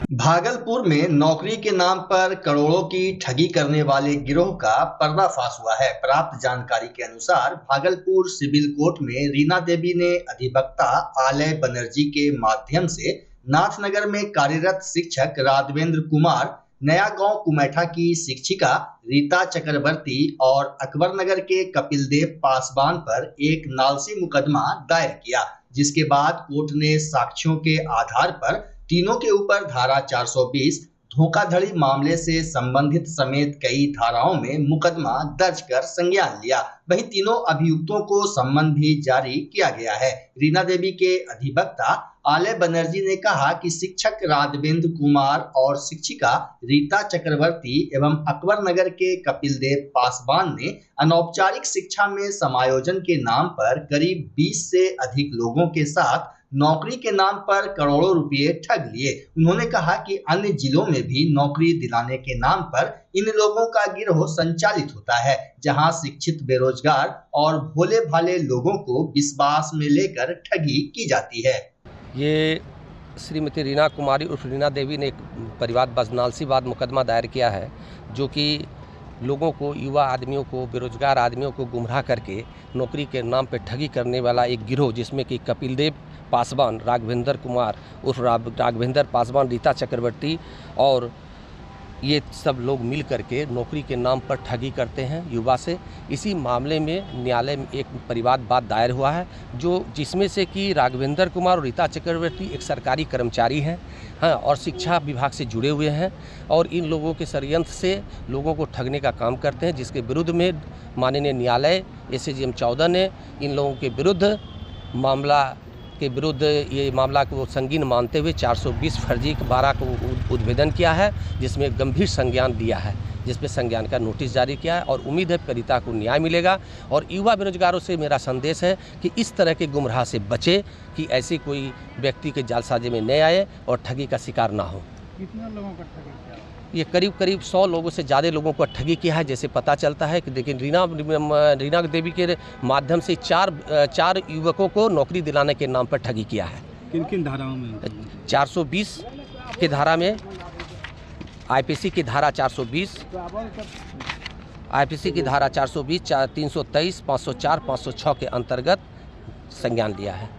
भागलपुर में नौकरी के नाम पर करोड़ों की ठगी करने वाले गिरोह का पर्दाफाश हुआ है। प्राप्त जानकारी के अनुसार भागलपुर सिविल कोर्ट में रीना देवी ने अधिवक्ता आलय बनर्जी के माध्यम से नाथनगर में कार्यरत शिक्षक राघवेंद्र कुमार, नया गांव कुमैठा की शिक्षिका रीता चक्रवर्ती और अकबरनगर के कपिलदेव पासवान पर एक नालसी मुकदमा दायर किया, जिसके बाद कोर्ट ने साक्ष्यों के आधार पर तीनों के ऊपर धारा 420 धोखाधड़ी मामले से संबंधित समेत कई धाराओं में मुकदमा दर्ज कर संज्ञान लिया। वहीं तीनों अभियुक्तों को सम्मन भी जारी किया गया है। रीना देवी के अधिवक्ता आलय बनर्जी ने कहा कि शिक्षक राघवेंद्र कुमार और शिक्षिका रीता चक्रवर्ती एवं अकबरनगर के कपिलदेव पासवान ने अनौपचारिक शिक्षा में समायोजन के नाम पर करीब 20 से अधिक लोगों के साथ नौकरी के नाम पर करोड़ों रुपए ठग लिए। उन्होंने कहा कि अन्य जिलों में भी नौकरी दिलाने के नाम पर इन लोगों का गिरोह संचालित होता है, जहां शिक्षित बेरोजगार और भोले भाले लोगों को विश्वास में लेकर ठगी की जाती है। ये श्रीमती रीना कुमारी उर्फ रीना देवी ने एक परिवार नालसीवाद मुकदमा दायर किया है, जो कि लोगों को, युवा आदमियों को, बेरोजगार आदमियों को गुमराह करके नौकरी के नाम पर ठगी करने वाला एक गिरोह, जिसमें कि कपिलदेव पासवान, राघवेंद्र कुमार उर्फ राघवेंद्र पासवान, रीता चक्रवर्ती और ये सब लोग मिल करके नौकरी के नाम पर ठगी करते हैं युवा से। इसी मामले में न्यायालय में एक परिवाद दायर हुआ है, जिसमें से कि राघवेंद्र कुमार और रीता चक्रवर्ती एक सरकारी कर्मचारी हैं, हाँ, और शिक्षा विभाग से जुड़े हुए हैं और इन लोगों के षड्यंत्र से लोगों को ठगने का काम करते हैं, जिसके विरुद्ध में माननीय न्यायालय SAGM 14 ने इन लोगों के विरुद्ध ये मामला को संगीन मानते हुए 420 फर्जी 12 को उद्भेदन किया है, जिसमें गंभीर संज्ञान दिया है, जिसमें संज्ञान का नोटिस जारी किया है और उम्मीद है पीड़िता को न्याय मिलेगा। और युवा बेरोजगारों से मेरा संदेश है कि इस तरह के गुमराह से बचे, कि ऐसे कोई व्यक्ति के जालसाजी में न आए और ठगी का शिकार ना हो। कितना लोगों का ठगी किया? ये करीब 100 लोगों से ज़्यादा लोगों को ठगी किया है, जैसे पता चलता है कि लेकिन रीना देवी के माध्यम से चार युवकों को नौकरी दिलाने के नाम पर ठगी किया है। किन किन धाराओं में? 420 की धारा में, IPC की धारा 420, IPC की धारा 420, 323, 504, 506 के अंतर्गत संज्ञान लिया है।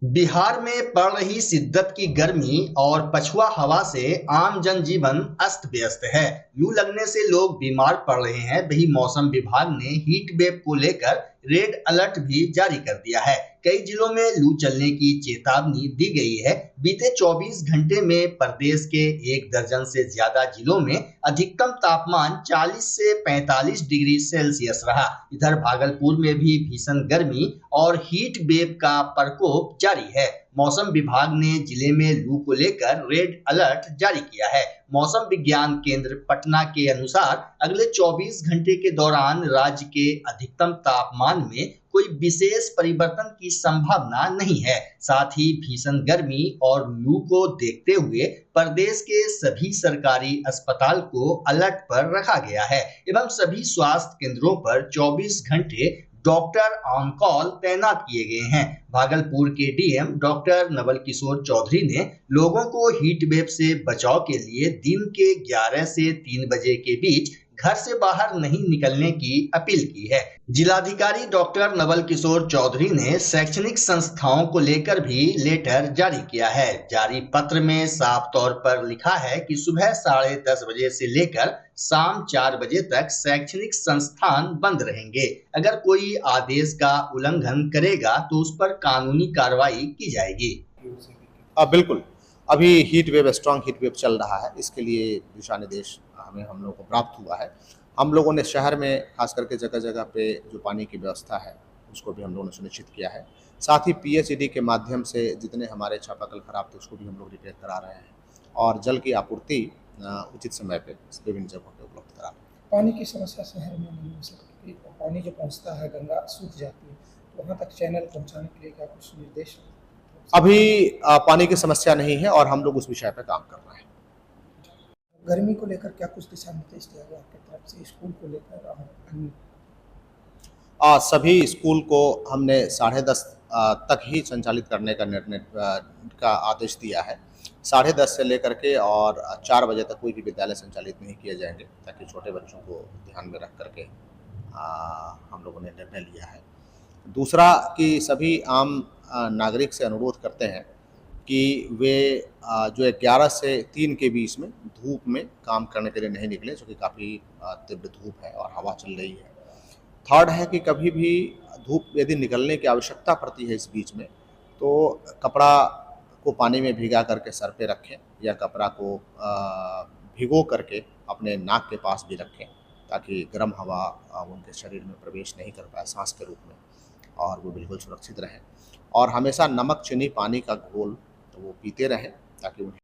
बिहार में पड़ रही शिद्दत की गर्मी और पछुआ हवा से आम जनजीवन अस्त व्यस्त है। लू लगने से लोग बीमार पड़ रहे हैं। वही मौसम विभाग ने हीट वेव को लेकर रेड अलर्ट भी जारी कर दिया है। कई जिलों में लू चलने की चेतावनी दी गई है। बीते 24 घंटे में प्रदेश के 1 दर्जन से ज्यादा जिलों में अधिकतम तापमान 40 से 45 डिग्री सेल्सियस रहा। इधर भागलपुर में भी भीषण गर्मी और हीट वेव का प्रकोप जारी है। मौसम विभाग ने जिले में लू को लेकर रेड अलर्ट जारी किया है। मौसम विज्ञान केंद्र पटना के अनुसार अगले 24 घंटे के दौरान राज्य के अधिकतम तापमान में कोई विशेष परिवर्तन की संभावना नहीं है। साथ ही भीषण गर्मी और लू को देखते हुए प्रदेश के सभी सरकारी अस्पताल को अलर्ट पर रखा गया है एवं सभी स्वास्थ्य केंद्रों पर 24 घंटे डॉक्टर ऑन कॉल तैनात किए गए हैं। भागलपुर के DM डॉक्टर नवल किशोर चौधरी ने लोगों को हीट वेव से बचाव के लिए दिन के 11 से 3 बजे के बीच घर से बाहर नहीं निकलने की अपील की है। जिलाधिकारी डॉक्टर नवल किशोर चौधरी ने शैक्षणिक संस्थाओं को लेकर भी लेटर जारी किया है। जारी पत्र में साफ तौर पर लिखा है कि सुबह 10:30 बजे से लेकर शाम 4 बजे तक शैक्षणिक संस्थान बंद रहेंगे। अगर कोई आदेश का उल्लंघन करेगा तो उस पर कानूनी कार्रवाई की जाएगी। बिल्कुल, अभी heat wave, strong heat wave चल रहा है। इसके लिए दिशा निर्देश हम लोगों को प्राप्त हुआ है। हम लोगों ने शहर में खास करके जगह जगह पे जो पानी की व्यवस्था है उसको भी हम लोगों ने सुनिश्चित किया है। साथ ही PHED के माध्यम से जितने हमारे चापाकल खराब थे उसको भी हम लोग रिपेयर करा रहे हैं और जल की आपूर्ति उचित समय पे विभिन्न जगहों पे उपलब्ध करा रहे हैं। पानी की समस्या शहर में नहीं हो सकती। पानी जो पहुँचता है गंगा सूख जाती है, तो वहाँ तक चैनल पहुँचाने के लिए क्या कुछ निर्देश? अभी पानी की समस्या नहीं है और हम लोग उस विषय पे काम कर रहे हैं। गर्मी को लेकर क्या कुछ दिशा निर्देश दिया गया आपकी तरफ से स्कूल को लेकर? सभी स्कूल को हमने 10:30 तक ही संचालित करने का निर्णय का आदेश दिया है। 10:30 से लेकर के और 4 बजे तक कोई भी विद्यालय संचालित नहीं किए जाएंगे, ताकि छोटे बच्चों को ध्यान में रख करके हम लोगों ने निर्णय लिया है। दूसरा कि सभी आम नागरिक से अनुरोध करते हैं कि वे जो 11 से 3 के बीच में धूप में काम करने के लिए नहीं निकले, जो कि काफ़ी तीव्र धूप है और हवा चल रही है। थर्ड है कि कभी भी धूप यदि निकलने की आवश्यकता पड़ती है इस बीच में, तो कपड़ा को पानी में भिगा करके सर पे रखें या कपड़ा को भिगो करके अपने नाक के पास भी रखें, ताकि गर्म हवा उनके शरीर में प्रवेश नहीं कर पाए सांस के रूप में, और वो बिल्कुल सुरक्षित रहें। और हमेशा नमक, चीनी, पानी का घोल तो वो पीते रहें, ताकि उन्हें।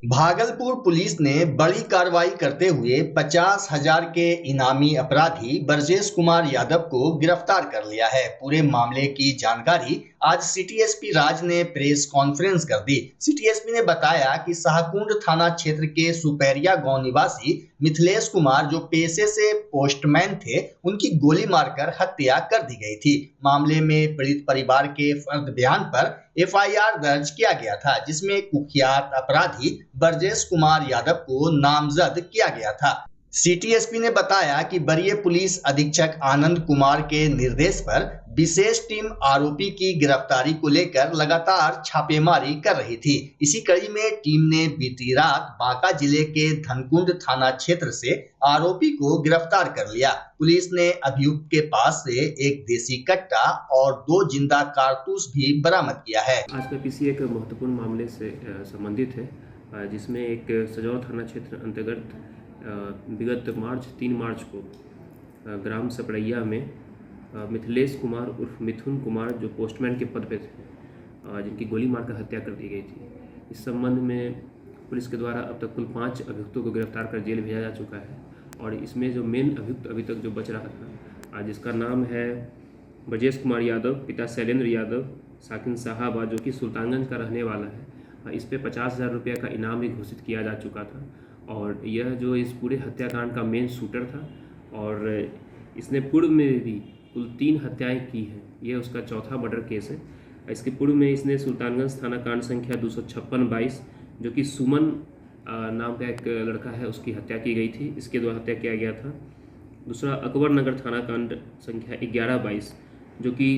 भागलपुर पुलिस ने बड़ी कार्रवाई करते हुए 50,000 के इनामी अपराधी ब्रजेश कुमार यादव को गिरफ्तार कर लिया है। पूरे मामले की जानकारी आज सिटी एसपी राज ने प्रेस कॉन्फ्रेंस कर दी। सिटी एसपी ने बताया कि शाहकुंड थाना क्षेत्र के सुपैरिया गांव निवासी मिथिलेश कुमार, जो पेशे से पोस्टमैन थे, उनकी गोली मारकर हत्या कर दी गई थी। मामले में पीड़ित परिवार के फर्द बयान पर एफआईआर दर्ज किया गया था, जिसमें कुख्यात अपराधी ब्रजेश कुमार यादव को नामजद किया गया था। सिटी एसपी ने बताया कि वरीय पुलिस अधीक्षक आनंद कुमार के निर्देश पर विशेष टीम आरोपी की गिरफ्तारी को लेकर लगातार छापेमारी कर रही थी। इसी कड़ी में टीम ने बीती रात बांका जिले के धनकुंड थाना क्षेत्र से आरोपी को गिरफ्तार कर लिया। पुलिस ने अभियुक्त के पास से एक देसी कट्टा और 2 जिंदा कारतूस भी बरामद किया है। आज का पीसी एक महत्वपूर्ण मामले से संबंधित है, जिसमें एक सजौर थाना क्षेत्र अंतर्गत विगत 3 मार्च को ग्राम सपड़ैया में मिथिलेश कुमार उर्फ मिथुन कुमार, जो पोस्टमैन के पद पे थे, जिनकी गोली मारकर हत्या कर दी गई थी। इस संबंध में पुलिस के द्वारा अब तक कुल 5 अभियुक्तों को गिरफ्तार कर जेल भेजा जा चुका है। और इसमें जो मेन अभियुक्त अभी तक जो बच रहा था, जिसका नाम है ब्रजेश कुमार यादव, पिता शैलेंद्र यादव, साकिन साहब, जो कि सुल्तानगंज का रहने वाला है, इस पे 50,000 रुपये का इनाम भी घोषित किया जा चुका था। और यह जो इस पूरे हत्याकांड का मेन शूटर था, और इसने पूर्व में भी कुल 3 हत्याएं की हैं। यह उसका चौथा मर्डर केस है। इसके पूर्व में इसने सुल्तानगंज थाना कांड संख्या 256-22, जो कि सुमन नाम का एक लड़का है, उसकी हत्या की गई थी, इसके द्वारा हत्या किया गया था। दूसरा अकबर नगर थाना कांड संख्या 11-22, जो कि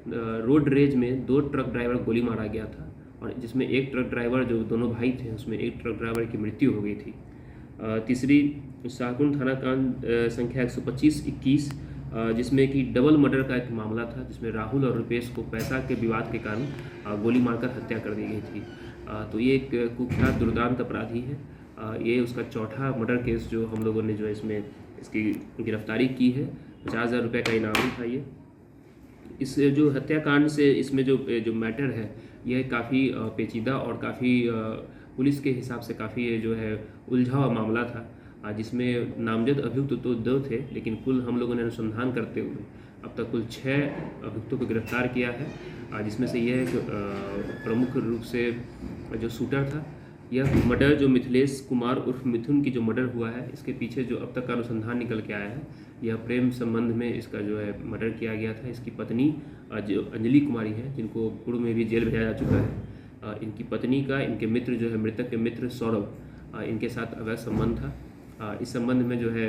रोड रेज में 2 ट्रक ड्राइवर गोली मारा गया था, और जिसमें एक ट्रक ड्राइवर, जो दोनों भाई थे, उसमें एक ट्रक ड्राइवर की मृत्यु हो गई थी। तीसरी शाहकुंड थाना कांड संख्या 125-21, जिसमें कि डबल मर्डर का एक मामला था, जिसमें राहुल और रुपेश को पैसा के विवाद के कारण गोली मारकर हत्या कर दी गई थी। तो ये एक कुख्यात दुर्दांत अपराधी है। ये उसका चौथा मर्डर केस जो हम लोगों ने जो है इसमें इसकी गिरफ्तारी की है। 50,000 रुपये का इनाम था। ये इस जो हत्याकांड से इसमें जो मैटर है, यह काफ़ी पेचीदा और काफ़ी पुलिस के हिसाब से काफ़ी जो है उलझा हुआ मामला था, जिसमें नामजद अभियुक्त तो 2 थे, लेकिन कुल हम लोगों ने अनुसंधान करते हुए अब तक कुल 6 अभियुक्तों को गिरफ्तार किया है, जिसमें से यह एक प्रमुख रूप से जो शूटर था। यह मर्डर जो मिथिलेश कुमार उर्फ मिथुन की जो मर्डर हुआ है, इसके पीछे जो अब तक का अनुसंधान निकल के आया है, यह प्रेम संबंध में इसका जो है मर्डर किया गया था। इसकी पत्नी जो अंजलि कुमारी है, जिनको पूर्व में भी जेल भेजा जा चुका है, इनकी पत्नी का इनके मित्र जो है मृतक के मित्र सौरभ, इनके साथ अवैध संबंध था। इस संबंध में जो है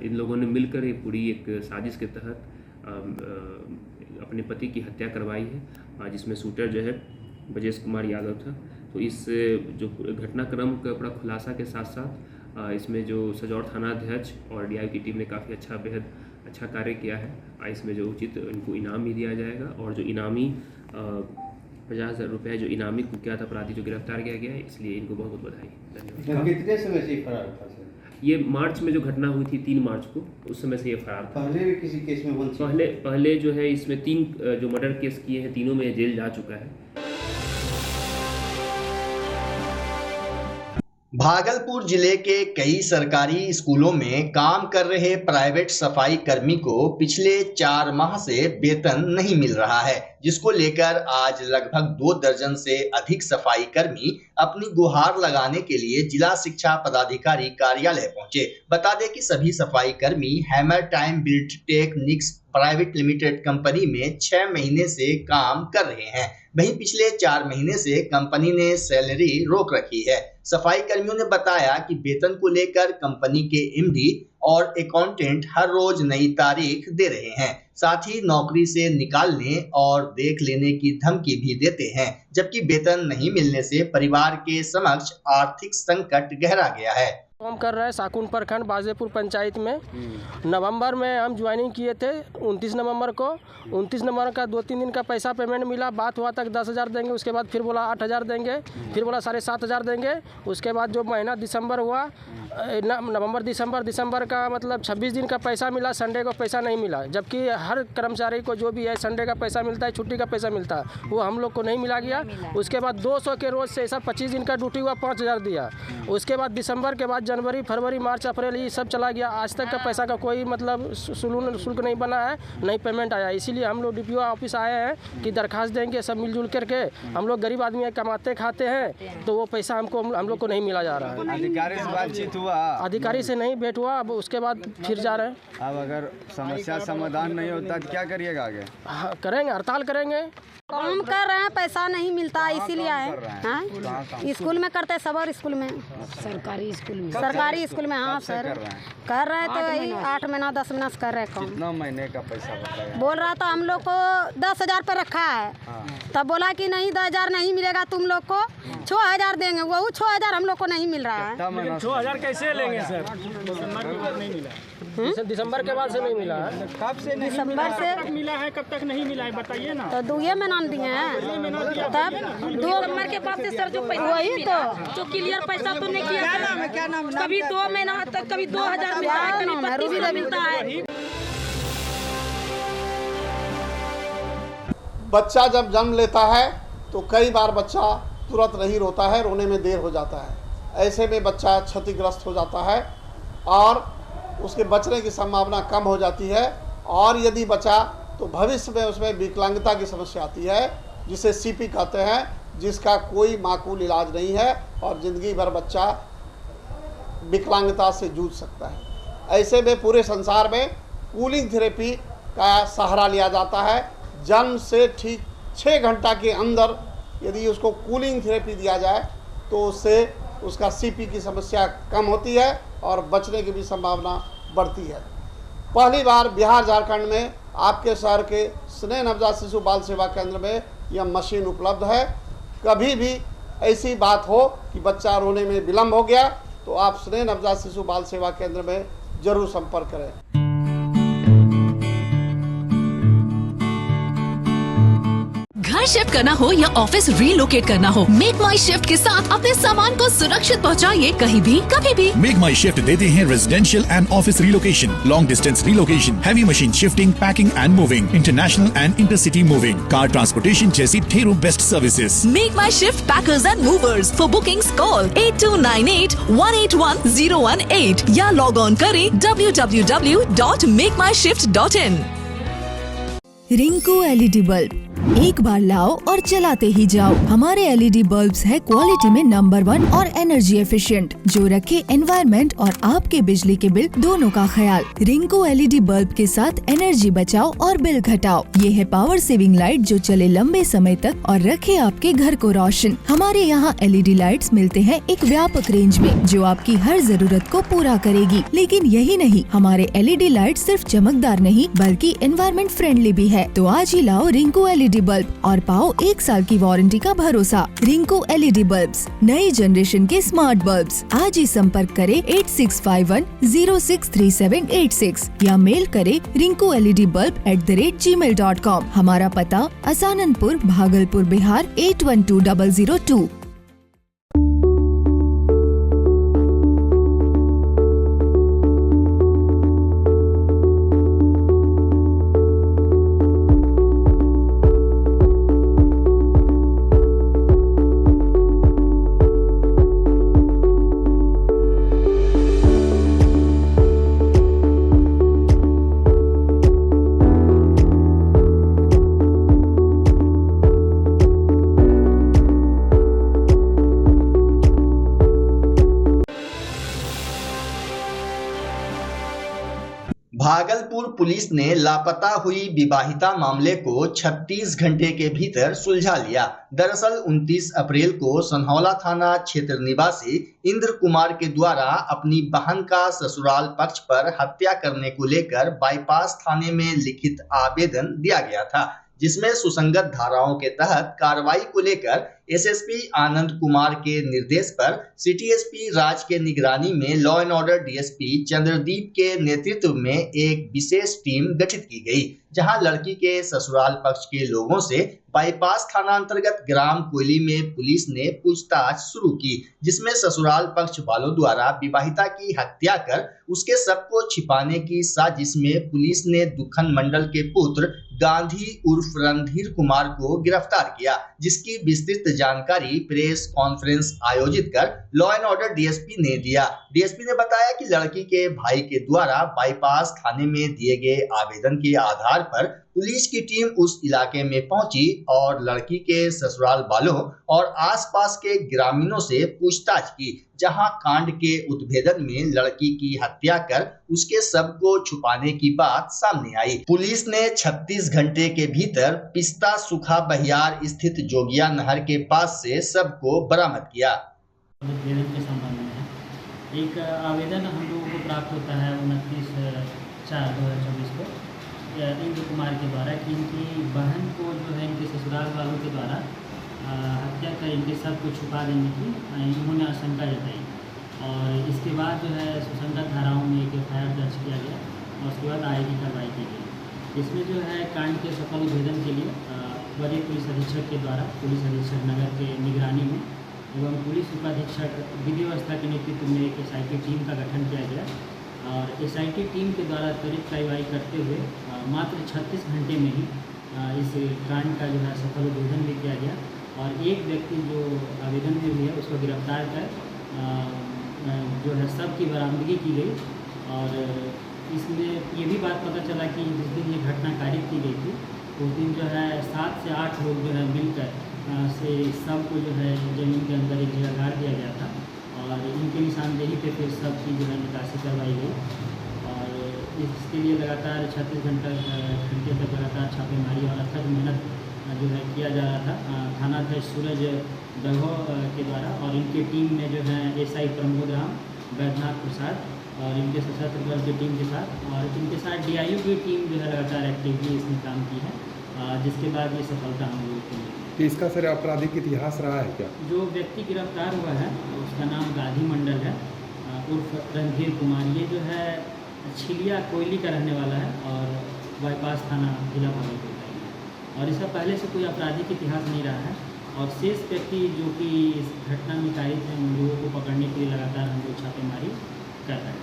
इन लोगों ने मिलकर ये पूरी एक साजिश के तहत अपने पति की हत्या करवाई है, जिसमें शूटर जो है ब्रजेश कुमार यादव था। तो इस जो घटनाक्रम का बड़ा खुलासा के साथ साथ इसमें जो सजौर थानाध्यक्ष और डीआई की टीम ने काफ़ी बेहद अच्छा कार्य किया है। इसमें जो उचित इनको इनाम भी दिया जाएगा, और जो इनामी 50,000 रुपये जो इनामी कुख्यात अपराधी जो गिरफ्तार किया गया है, इसलिए इनको बहुत बहुत बधाई। धन्यवाद। कितने समय से फरार था सर? ये मार्च में जो घटना हुई थी 3 मार्च को, उस समय से ये फरार था। पहले भी किसी केस में पहले जो है इसमें 3 जो मर्डर केस किए हैं, तीनों में जेल जा चुका है। भागलपुर जिले के कई सरकारी स्कूलों में काम कर रहे प्राइवेट सफाई कर्मी को पिछले 4 माह से वेतन नहीं मिल रहा है। जिसको लेकर आज लगभग 2 दर्जन से अधिक सफाई कर्मी अपनी गुहार लगाने के लिए जिला शिक्षा पदाधिकारी कार्यालय पहुंचे। बता दें कि सभी सफाई कर्मी hammer time build techniques private limited company में 6 महीने से काम कर रहे हैं। वहीं पिछले 4 महीने से कंपनी ने सैलरी रोक रखी है। सफाई कर्मियों ने बताया कि वेतन को लेकर कंपनी के एमडी और अकाउंटेंट हर रोज नई तारीख दे रहे हैं, साथ ही नौकरी से निकालने और देख लेने की धमकी भी देते हैं, जबकि वेतन नहीं मिलने से परिवार के समक्ष आर्थिक संकट गहरा गया है। काम कर रहे हैं साकुन प्रखंड बाजेपुर पंचायत में। नवंबर में हम ज्वाइनिंग किए थे 29 नवंबर को। 29 नवंबर का 2-3 दिन का पैसा पेमेंट मिला, बात हुआ तक 10,000 देंगे, उसके बाद फिर बोला 8,000 देंगे, फिर बोला 7,500 देंगे। उसके बाद जो महीना दिसंबर हुआ, नवंबर दिसंबर का मतलब 26 दिन का पैसा मिला, संडे को पैसा नहीं मिला, जबकि हर कर्मचारी को जो भी है संडे का पैसा मिलता है, छुट्टी का पैसा मिलता है, वो हम लोग को नहीं मिला गया। उसके बाद 200 के रोज से ऐसा 25 दिन का ड्यूटी हुआ, 5,000 दिया। उसके बाद दिसंबर के बाद जनवरी, फरवरी, मार्च, अप्रैल ये सब चला गया। आज तक का पैसा का कोई मतलब शुल्क नहीं बना है, नहीं पेमेंट आया। इसीलिए हम लोग डीपीओ ऑफिस आए हैं कि दरखास्त देंगे सब मिलजुल करके। हम लोग गरीब आदमी कमाते खाते हैं, तो वो पैसा हम लोग को नहीं मिला जा रहा है। अधिकारी से बातचीत हुआ? अधिकारी से नहीं भेंट हुआ, अब उसके बाद फिर जा रहे हैं। अब अगर समस्या समाधान नहीं होता तो क्या करिएगा आगे? हाँ, करेंगे, हड़ताल करेंगे। काम कर रहे हैं, पैसा नहीं मिलता इसीलिए आए हैं। स्कूल में करते हैं, सबर स्कूल में, सरकारी स्कूल में। हाँ सर, कर रहे हैं तो यही 8 महीना 10 महीना से कर रहे हैं काम। कितना महीने का पैसा बताया? बोल रहा था हम लोग को 10,000 पर रखा है। तब बोला कि नहीं 10,000 नहीं मिलेगा तुम लोग को, 6,000 देंगे। वो 6,000 हम लोग को नहीं मिल रहा है। 6,000 कैसे लेंगे सर? नहीं मिला, दिसंबर के बाद से नहीं मिला है। कब से नहीं दिसंबर से मिला है? कब तक नहीं मिला है बताइए ना। तो 2 महीना दिए हैं, तब 2 नंबर के बाद से सर जो पैसा वही तो जो क्लियर पैसा तो नहीं किया। कभी 2 महीना तक, कभी 2,000 मिलता है, कभी 25 मिलता है। बच्चा जब जन्म लेता है तो कई बार बच्चा तुरंत नहीं रोता है, रोने में देर हो जाता है। ऐसे में बच्चा क्षतिग्रस्त हो जाता है और उसके बचने की संभावना कम हो जाती है। और यदि बचा तो भविष्य में उसमें विकलांगता की समस्या आती है, जिसे सीपी कहते हैं, जिसका कोई माकूल इलाज नहीं है और ज़िंदगी भर बच्चा विकलांगता से जूझ सकता है। ऐसे में पूरे संसार में कूलिंग थेरेपी का सहारा लिया जाता है। जन्म से ठीक 6 घंटा के अंदर यदि उसको कूलिंग थेरेपी दिया जाए तो उससे उसका सीपी की समस्या कम होती है और बचने की भी संभावना बढ़ती है। पहली बार बिहार झारखंड में आपके शहर के स्नेह नवजात शिशु बाल सेवा केंद्र में यह मशीन उपलब्ध है। कभी भी ऐसी बात हो कि बच्चा रोने में विलम्ब हो गया तो आप स्नेह नवजात शिशु बाल सेवा केंद्र में जरूर संपर्क करें। घर शिफ्ट करना हो या ऑफिस रीलोकेट करना हो, मेक माई शिफ्ट के साथ अपने सामान को सुरक्षित पहुंचाइए कहीं भी कभी भी। मेक माई शिफ्ट देते हैं residential and office relocation, long distance relocation, heavy machine shifting, packing and moving, international and intercity moving, car transportation जैसी ढेरों best services. Make my shift packers and movers. For bookings call 8298-181-018 या log on करें www.makemyshift.in। Rinku LED bulb एक बार लाओ और चलाते ही जाओ। हमारे एलईडी बल्ब्स है क्वालिटी में नंबर 1 और एनर्जी एफिशिएंट, जो रखे एनवायरनमेंट और आपके बिजली के बिल दोनों का ख्याल। रिंकू एलईडी बल्ब के साथ एनर्जी बचाओ और बिल घटाओ। ये है पावर सेविंग लाइट जो चले लंबे समय तक और रखे आपके घर को रोशन। हमारे यहाँ एलईडी लाइट्स मिलते हैं एक व्यापक रेंज में जो आपकी हर जरूरत को पूरा करेगी। लेकिन यही नहीं, हमारे एलईडी लाइट सिर्फ चमकदार नहीं बल्कि एनवायरनमेंट फ्रेंडली भी है। तो आज ही लाओ रिंकू एलईडी बल्ब और पाओ 1 साल की वारंटी का भरोसा। रिंकू एलईडी बल्ब्स, नई जनरेशन के स्मार्ट बल्ब्स। आज ही संपर्क करें 8651063786 या मेल करें rinkooledbulb@gmail.com। हमारा पता असाननपुर, भागलपुर, बिहार 812002। भागलपुर पुलिस ने लापता हुई विवाहिता मामले को 36 घंटे के भीतर सुलझा लिया। दरअसल 29 अप्रैल को सनहौला थाना क्षेत्र निवासी इंद्र कुमार के द्वारा अपनी बहन का ससुराल पक्ष पर हत्या करने को लेकर बाईपास थाने में लिखित आवेदन दिया गया था, जिसमें सुसंगत धाराओं के तहत कार्रवाई को लेकर एसएसपी आनंद कुमार के निर्देश पर सिटी एसपी राज के निगरानी में law and order DSP Chandradeep के नेतृत्व में एक विशेष टीम गठित की गई, जहां लड़की के ससुराल पक्ष के लोगों से बाईपास थाना अंतर्गत ग्राम कोयली में पुलिस ने पूछताछ शुरू की, जिसमें ससुराल पक्ष वालों द्वारा विवाहिता की हत्या कर उसके शव को छिपाने की साजिश में पुलिस ने दुखन मंडल के पुत्र गांधी उर्फ रणधीर कुमार को गिरफ्तार किया, जिसकी विस्तृत जानकारी प्रेस कॉन्फ्रेंस आयोजित कर लॉ एंड ऑर्डर डीएसपी ने दिया। डीएसपी ने बताया कि लड़की के भाई के द्वारा बाईपास थाने में दिए गए आवेदन के आधार पर पुलिस की टीम उस इलाके में पहुंची और लड़की के ससुराल वालों और आसपास के ग्रामीणों से पूछताछ की, जहां कांड के उद्भेदन में लड़की की हत्या कर उसके शव को छुपाने की बात सामने आई। पुलिस ने 36 घंटे के भीतर पिस्ता सुखा बहियार स्थित जोगिया नहर के पास से शव को बरामद किया। के संबंध में एक आवेदन हम लोगों को प्राप्त होता है 29/4/2024 को इंद्र कुमार के द्वारा कि इनकी बहन को जो है इनके ससुराल वालों के द्वारा हत्या कर इनके शव को छुपा देने की इन्होंने आशंका जताई और इसके बाद जो है सुसंगत धाराओं में एक FIR दर्ज किया गया और उसके बाद आगे की कार्रवाई की गई। इसमें जो है कांड के सफल उद्भेदन के लिए वरीय पुलिस अधीक्षक के द्वारा पुलिस अधीक्षक नगर के निगरानी में एवं पुलिस उपाधीक्षक विधि व्यवस्था के नेतृत्व में एक SIT टीम का गठन किया गया और SIT टीम के द्वारा त्वरित कार्रवाई करते हुए मात्र 36 घंटे में ही इस कांड का जो है सफल उद्भेदन भी किया गया और एक व्यक्ति जो आवेदन में भी है उसको गिरफ्तार कर जो है शव की बरामदगी की गई और इसमें ये भी बात पता चला कि जिस दिन ये घटना कारित की गई थी उस दिन जो है 7 से 8 लोग जो है मिलकर से शव को जो है जमीन के अंदर एक जगह गाड़ दिया गया था और इनके निशानदेही पे फिर शव की जो है निकासी करवाई गई और इसके लिए लगातार 36 घंटे तक लगातार छापेमारी और अथक मेहनत जो है किया जा रहा था थानाध्यक्ष सूरज दघो के द्वारा और इनकी टीम में जो है SI प्रमोद राम, बैद्यनाथ प्रसाद और इनके सशस्त्र बल की टीम के साथ और इनके साथ DIU की टीम जो है लगातार एक्टिवली इसमें काम की है, जिसके बाद ये सफलता हम लोगों को मिली। तो इसका सर आपराधिक इतिहास रहा है क्या? जो व्यक्ति गिरफ्तार हुआ है उसका नाम गांधी मंडल है उर्फ रणधीर कुमार, ये जो है छिलिया कोयली का रहने वाला है और बाईपास थाना जिला भागलपुर का है और इसका पहले से कोई आपराधिक इतिहास नहीं रहा है और शेष व्यक्ति जो कि इस घटना में कारित हैं उन लोगों को पकड़ने के लिए लगातार हम लोग छापेमारी कर रहे हैं।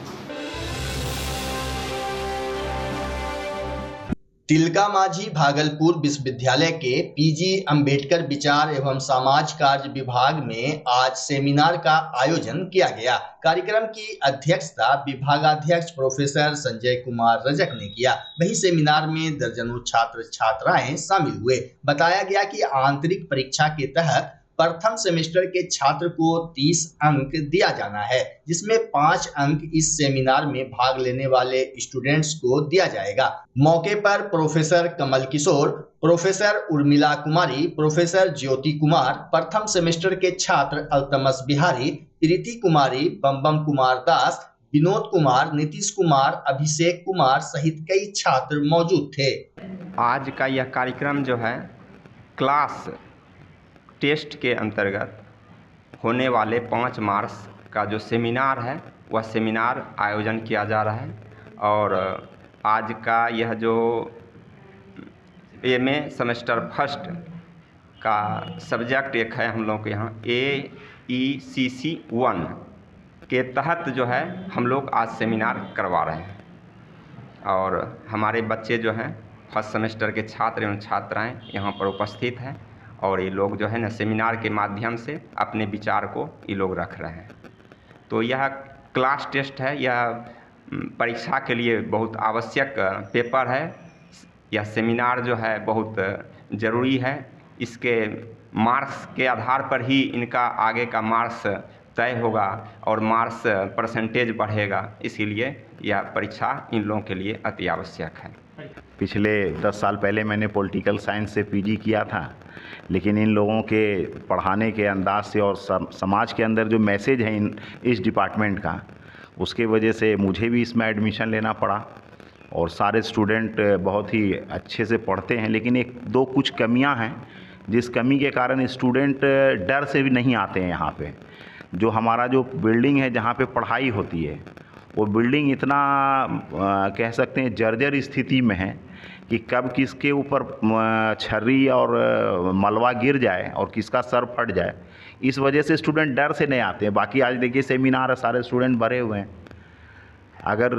तिलका माझी भागलपुर विश्वविद्यालय के PG अंबेडकर विचार एवं समाज कार्य विभाग में आज सेमिनार का आयोजन किया गया। कार्यक्रम की अध्यक्षता विभागाध्यक्ष प्रोफेसर संजय कुमार रजक ने किया। वहीं सेमिनार में दर्जनों छात्र छात्राएं शामिल हुए। बताया गया कि आंतरिक परीक्षा के तहत प्रथम सेमेस्टर के छात्र को 30 अंक दिया जाना है, जिसमें 5 अंक इस सेमिनार में भाग लेने वाले स्टूडेंट्स को दिया जाएगा। मौके पर प्रोफेसर कमल किशोर, प्रोफेसर उर्मिला कुमारी, प्रोफेसर ज्योति कुमार, प्रथम सेमेस्टर के छात्र अल्तमस बिहारी, प्रीति कुमारी, बम कुमार दास, विनोद कुमार, नीतीश कुमार, अभिषेक कुमार सहित कई छात्र मौजूद थे। आज का यह कार्यक्रम जो है क्लास टेस्ट के अंतर्गत होने वाले 5 मार्च का जो सेमिनार है वह सेमिनार आयोजन किया जा रहा है और आज का यह जो MA सेमेस्टर फर्स्ट का सब्जेक्ट एक है हम लोग के यहाँ AECC 1 के तहत जो है हम लोग आज सेमिनार करवा रहे हैं और हमारे बच्चे जो हैं फर्स्ट सेमेस्टर के छात्र एवं छात्राएं यहाँ पर उपस्थित हैं और ये लोग जो है ना सेमिनार के माध्यम से अपने विचार को ये लोग रख रहे हैं। तो यह क्लास टेस्ट है, यह परीक्षा के लिए बहुत आवश्यक पेपर है। यह सेमिनार जो है बहुत ज़रूरी है। इसके मार्क्स के आधार पर ही इनका आगे का मार्क्स तय होगा और मार्क्स परसेंटेज बढ़ेगा। इसीलिए यह परीक्षा इन लोगों के लिए अति आवश्यक है। पिछले 10 साल पहले मैंने पॉलिटिकल साइंस से पीजी किया था, लेकिन इन लोगों के पढ़ाने के अंदाज से और समाज के अंदर जो मैसेज है इस डिपार्टमेंट का, उसके वजह से मुझे भी इसमें एडमिशन लेना पड़ा। और सारे स्टूडेंट बहुत ही अच्छे से पढ़ते हैं, लेकिन एक दो कुछ कमियां हैं, जिस कमी के कारण स्टूडेंट डर से भी नहीं आते हैं यहाँ पे। जो हमारा जो बिल्डिंग है जहाँ पे पढ़ाई होती है, वो बिल्डिंग इतना कह सकते हैं जर्जर स्थिति में है कि कब किसके ऊपर छर्री और मलबा गिर जाए और किसका सर फट जाए, इस वजह से स्टूडेंट डर से नहीं आते हैं। बाकी आज देखिए सेमिनार है, सारे स्टूडेंट भरे हुए हैं। अगर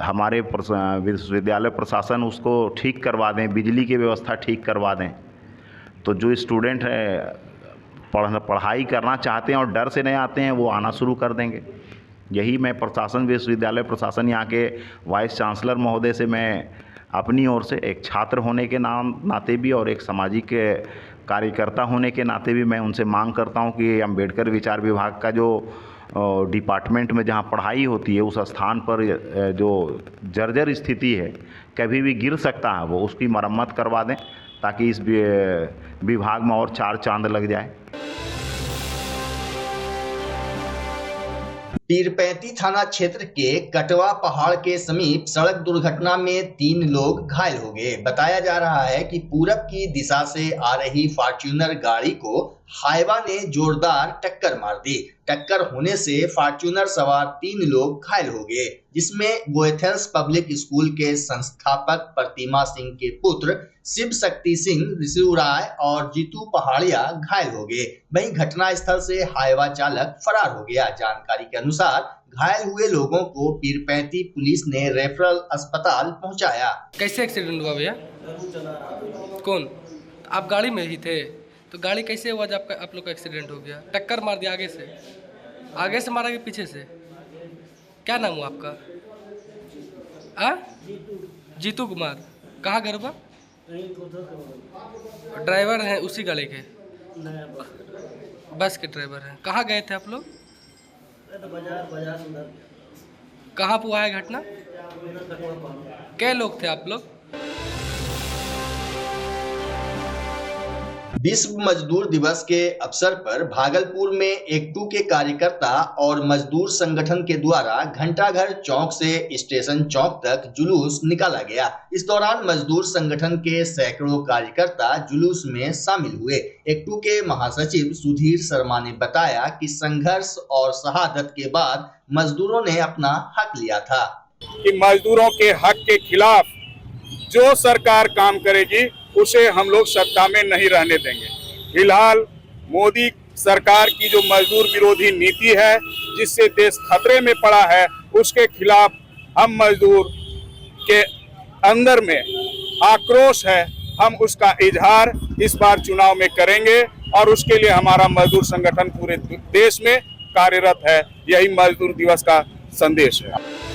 हमारे विश्वविद्यालय प्रशासन उसको ठीक करवा दें, बिजली की व्यवस्था ठीक करवा दें, तो जो स्टूडेंट है पढ़ाई करना चाहते हैं और डर से नहीं आते हैं, वो आना शुरू कर देंगे। यही मैं प्रशासन, विश्वविद्यालय प्रशासन, यहाँ के वाइस चांसलर महोदय से मैं अपनी ओर से एक छात्र होने के नाते भी और एक सामाजिक कार्यकर्ता होने के नाते भी मैं उनसे मांग करता हूँ कि अंबेडकर विचार विभाग का जो डिपार्टमेंट में जहाँ पढ़ाई होती है, उस स्थान पर जो जर्जर स्थिति है, कभी भी गिर सकता है, वो उसकी मरम्मत करवा दें ताकि इस विभाग में और 4 चांद लग जाए। पीरपैंती थाना क्षेत्र के कटवा पहाड़ के समीप सड़क दुर्घटना में 3 लोग घायल हो गए। बताया जा रहा है कि पूरब की दिशा से आ रही फॉर्च्यूनर गाड़ी को हाईवा ने जोरदार टक्कर मार दी। टक्कर होने से फॉर्च्यूनर सवार 3 लोग घायल हो गए, जिसमें गोएथेंस पब्लिक स्कूल के संस्थापक प्रतिमा सिंह के पुत्र शिव शक्ति सिंह ऋषिराय और जीतू पहाड़िया घायल हो गए। वहीं घटनास्थल से हाईवा चालक फरार हो गया। जानकारी के अनुसार घायल हुए लोगों को पीरपैंती पुलिस ने रेफरल अस्पताल पहुंचाया। कैसे एक्सीडेंट हुआ भैया? कौन? आप गाड़ी में ही थे? तो गाड़ी कैसे हुआ जब आप लोग का एक्सीडेंट हो गया? टक्कर मार दिया आगे से? आगे से मारा कि पीछे से? क्या नाम हुआ आपका? जीतू कुमार। कहाँ घर बा? ड्राइवर हैं उसी गाड़ी के? बस के ड्राइवर हैं। कहाँ गए थे आप लोग? कहाँ पे हुआ है घटना? क्या लोग थे आप लोग? विश्व मजदूर दिवस के अवसर पर भागलपुर में एकटू के कार्यकर्ता और मजदूर संगठन के द्वारा घंटाघर चौक से स्टेशन चौक तक जुलूस निकाला गया। इस दौरान मजदूर संगठन के सैकड़ों कार्यकर्ता जुलूस में शामिल हुए। एकटू के महासचिव सुधीर शर्मा ने बताया कि संघर्ष और शहादत के बाद मजदूरों ने अपना हक लिया था। कि मजदूरों के हक के खिलाफ जो सरकार काम करेगी उसे हम लोग सत्ता में नहीं रहने देंगे। फिलहाल मोदी सरकार की जो मजदूर विरोधी नीति है, जिससे देश खतरे में पड़ा है, उसके खिलाफ हम मजदूर के अंदर में आक्रोश है, हम उसका इजहार इस बार चुनाव में करेंगे और उसके लिए हमारा मजदूर संगठन पूरे देश में कार्यरत है। यही मजदूर दिवस का संदेश है।